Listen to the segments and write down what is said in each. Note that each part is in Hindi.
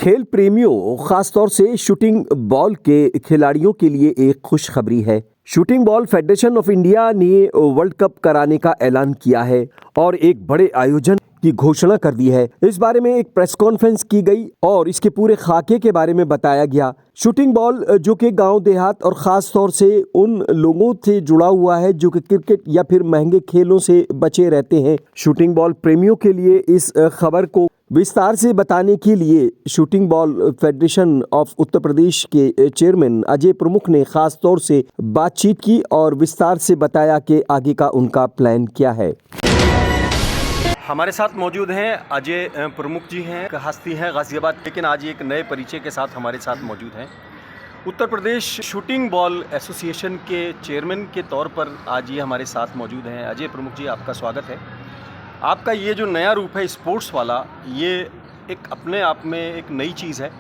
खेल प्रेमियों, खासतौर से शूटिंग बॉल के खिलाड़ियों के लिए एक खुशखबरी है। Shooting ball federation of India ने वर्ल्ड कप कराने का ऐलान किया है और एक बड़े आयोजन की घोषणा कर दी है। इस बारे में एक प्रेस कॉन्फ्रेंस की गई और इसके पूरे खाके के बारे में बताया गया। शूटिंग बॉल जो कि गांव देहात और ख़ास तौर से उन लोगों से जुड़ा हुआ है जो कि क्रिकेट या फिर महंगे खेलों से बचे रहते हैं। शूटिंग बॉल प्रेमियों के लिए इस खबर को विस्तार से बताने के लिए shooting ball federation of Uttar Pradesh के चेयरमैन अजय प्रमुख ने खास तौर से बातचीत की और विस्तार से बताया कि आगे का उनका प्लान क्या है। हमारे साथ मौजूद हैं अजय प्रमुख जी हैं, हस्ती हैं गाज़ियाबाद, लेकिन आज एक नए परिचय के साथ हमारे साथ मौजूद हैं। Uttar Pradesh shooting ball association के चेयरमैन के तौर पर आज ये हमारे साथ मौजूद हैं। अजय प्रमुख जी, आपका स्वागत है। आपका ये जो नया रूप है स्पोर्ट्स वाला, ये एक अपने आप में एक नई चीज़ है।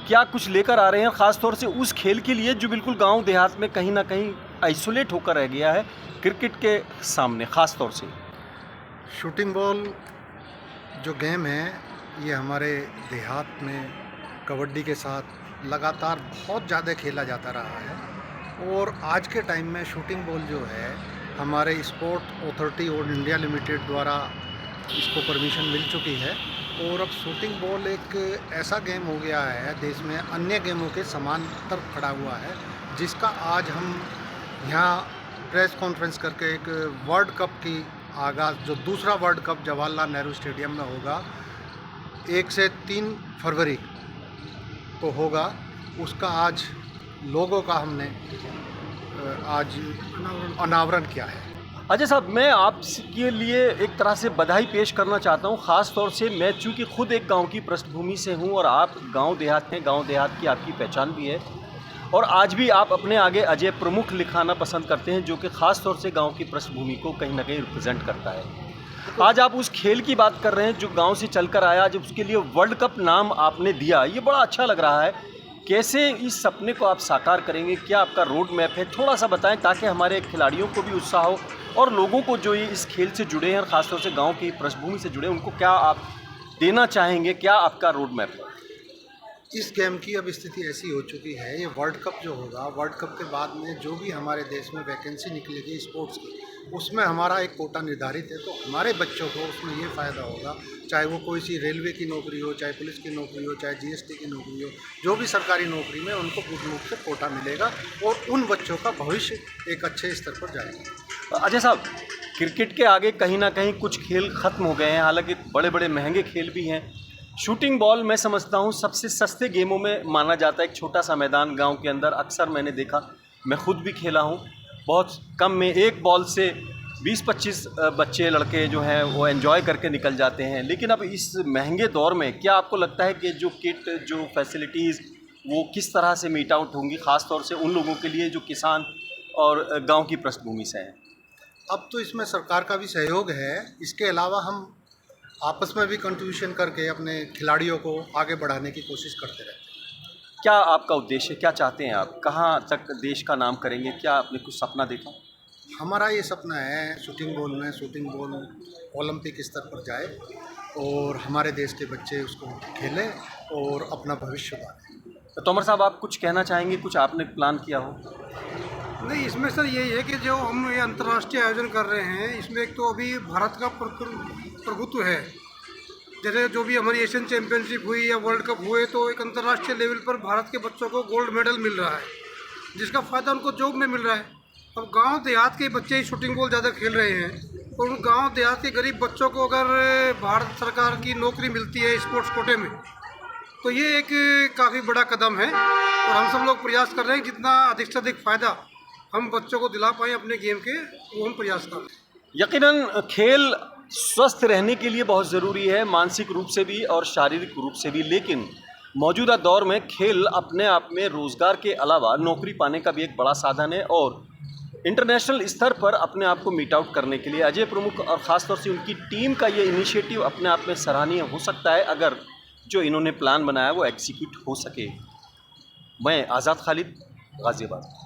क्या कुछ लेकर आ रहे हैं ख़ास तौर से उस खेल के लिए जो बिल्कुल गांव देहात में कहीं ना कहीं आइसोलेट होकर रह गया है क्रिकेट के सामने ख़ास तौर से? शूटिंग बॉल जो गेम है ये हमारे देहात में कबड्डी के साथ लगातार बहुत ज़्यादा खेला जाता रहा है और आज के टाइम में शूटिंग बॉल जो है हमारे स्पोर्ट अथॉरिटी और इंडिया लिमिटेड द्वारा इसको परमिशन मिल चुकी है और अब शूटिंग बॉल एक ऐसा गेम हो गया है देश में अन्य गेमों के समांतर खड़ा हुआ है, जिसका आज हम यहाँ प्रेस कॉन्फ्रेंस करके एक वर्ल्ड कप की आगाज़, जो दूसरा world cup Jawaharlal Nehru stadium में होगा 1 से 3 फरवरी को होगा, उसका आज लोगों का हमने आज अनावरण किया है। अजय साहब, मैं आपके लिए एक तरह से बधाई पेश करना चाहता हूँ। ख़ास तौर से मैं चूँकि खुद एक गांव की पृष्ठभूमि से हूँ और आप गांव देहात हैं, गांव देहात की आपकी पहचान भी है और आज भी आप अपने आगे अजय प्रमुख लिखाना पसंद करते हैं, जो कि ख़ास तौर से गांव की पृष्ठभूमि को कहीं ना कहीं रिप्रेजेंट करता है। आज आप उस खेल की बात कर रहे हैं जो गांव से चलकर आया, जब उसके लिए वर्ल्ड कप नाम आपने दिया, ये बड़ा अच्छा लग रहा है। कैसे इस सपने को आप साकार करेंगे? क्या आपका रोड मैप है? थोड़ा सा बताएं ताकि हमारे खिलाड़ियों को भी उत्साह हो और लोगों को जो ये इस खेल से जुड़े हैं, ख़ासतौर से गाँव की पृष्ठभूमि से जुड़े हैं, उनको क्या आप देना चाहेंगे? क्या आपका रोड मैप है? इस गेम की अब स्थिति ऐसी हो चुकी है, ये वर्ल्ड कप जो होगा, वर्ल्ड कप के बाद में जो भी हमारे देश में वैकेंसी निकलेगी स्पोर्ट्स की, उसमें हमारा एक कोटा निर्धारित है। तो हमारे बच्चों को उसमें ये फ़ायदा होगा, चाहे वो कोई सी रेलवे की नौकरी हो, चाहे पुलिस की नौकरी हो, चाहे जीएसटी की नौकरी हो, जो भी सरकारी नौकरी में उनको पूर्ण रूप से कोटा मिलेगा और उन बच्चों का भविष्य एक अच्छे स्तर पर जाएगा। अजय साहब, क्रिकेट के आगे कहीं ना कहीं कुछ खेल ख़त्म हो गए हैं, हालांकि बड़े बड़े महंगे खेल भी हैं। शूटिंग बॉल मैं समझता हूँ सबसे सस्ते गेमों में माना जाता है। एक छोटा सा मैदान गांव के अंदर अक्सर मैंने देखा, मैं खुद भी खेला हूँ, बहुत कम में एक बॉल से 20-25 बच्चे लड़के जो हैं वो एंजॉय करके निकल जाते हैं। लेकिन अब इस महंगे दौर में क्या आपको लगता है कि जो किट, जो फैसिलिटीज़, वो किस तरह से मीट आउट होंगी, ख़ास तौर से उन लोगों के लिए जो किसान और गाँव की पृष्ठभूमि से हैं? अब तो इसमें सरकार का भी सहयोग है, इसके अलावा हम आपस में भी कंट्रीब्यूशन करके अपने खिलाड़ियों को आगे बढ़ाने की कोशिश करते रहते हैं। क्या आपका उद्देश्य है? क्या चाहते हैं आप? कहाँ तक देश का नाम करेंगे? क्या आपने कुछ सपना देखा? हमारा ये सपना है शूटिंग बॉल ओलंपिक स्तर पर जाए और हमारे देश के बच्चे उसको खेलें और अपना भविष्य सुधारें। तो तोमर साहब, आप कुछ कहना चाहेंगे? कुछ आपने प्लान किया हो? नहीं, इसमें सर यही है कि जो हम ये अंतर्राष्ट्रीय आयोजन कर रहे हैं, इसमें एक तो अभी भारत का प्रभुत्व है। जैसे जो भी हमारी एशियन चैम्पियनशिप हुई या वर्ल्ड कप हुए, तो एक अंतर्राष्ट्रीय लेवल पर भारत के बच्चों को गोल्ड मेडल मिल रहा है, जिसका फ़ायदा उनको जॉब में मिल रहा है। अब गांव देहात के बच्चे ही शूटिंग बॉल ज़्यादा खेल रहे हैं और उन गांव देहात के गरीब बच्चों को अगर भारत सरकार की नौकरी मिलती है स्पोर्ट्स कोटे में, तो ये एक काफ़ी बड़ा कदम है और हम सब लोग प्रयास कर रहे हैं जितना अधिक से अधिक फ़ायदा हम बच्चों को दिला पाएँ अपने गेम के, वो हम प्रयास कर रहे हैं। यकीनन खेल स्वस्थ रहने के लिए बहुत ज़रूरी है, मानसिक रूप से भी और शारीरिक रूप से भी। लेकिन मौजूदा दौर में खेल अपने आप में रोज़गार के अलावा नौकरी पाने का भी एक बड़ा साधन है और इंटरनेशनल स्तर पर अपने आप को मीट आउट करने के लिए अजय प्रमुख और ख़ासतौर से उनकी टीम का ये इनिशिएटिव अपने आप में सराहनीय हो सकता है, अगर जो इन्होंने प्लान बनाया वो एग्जीक्यूट हो सके। मैं आज़ाद खालिद, गाज़ियाबाद।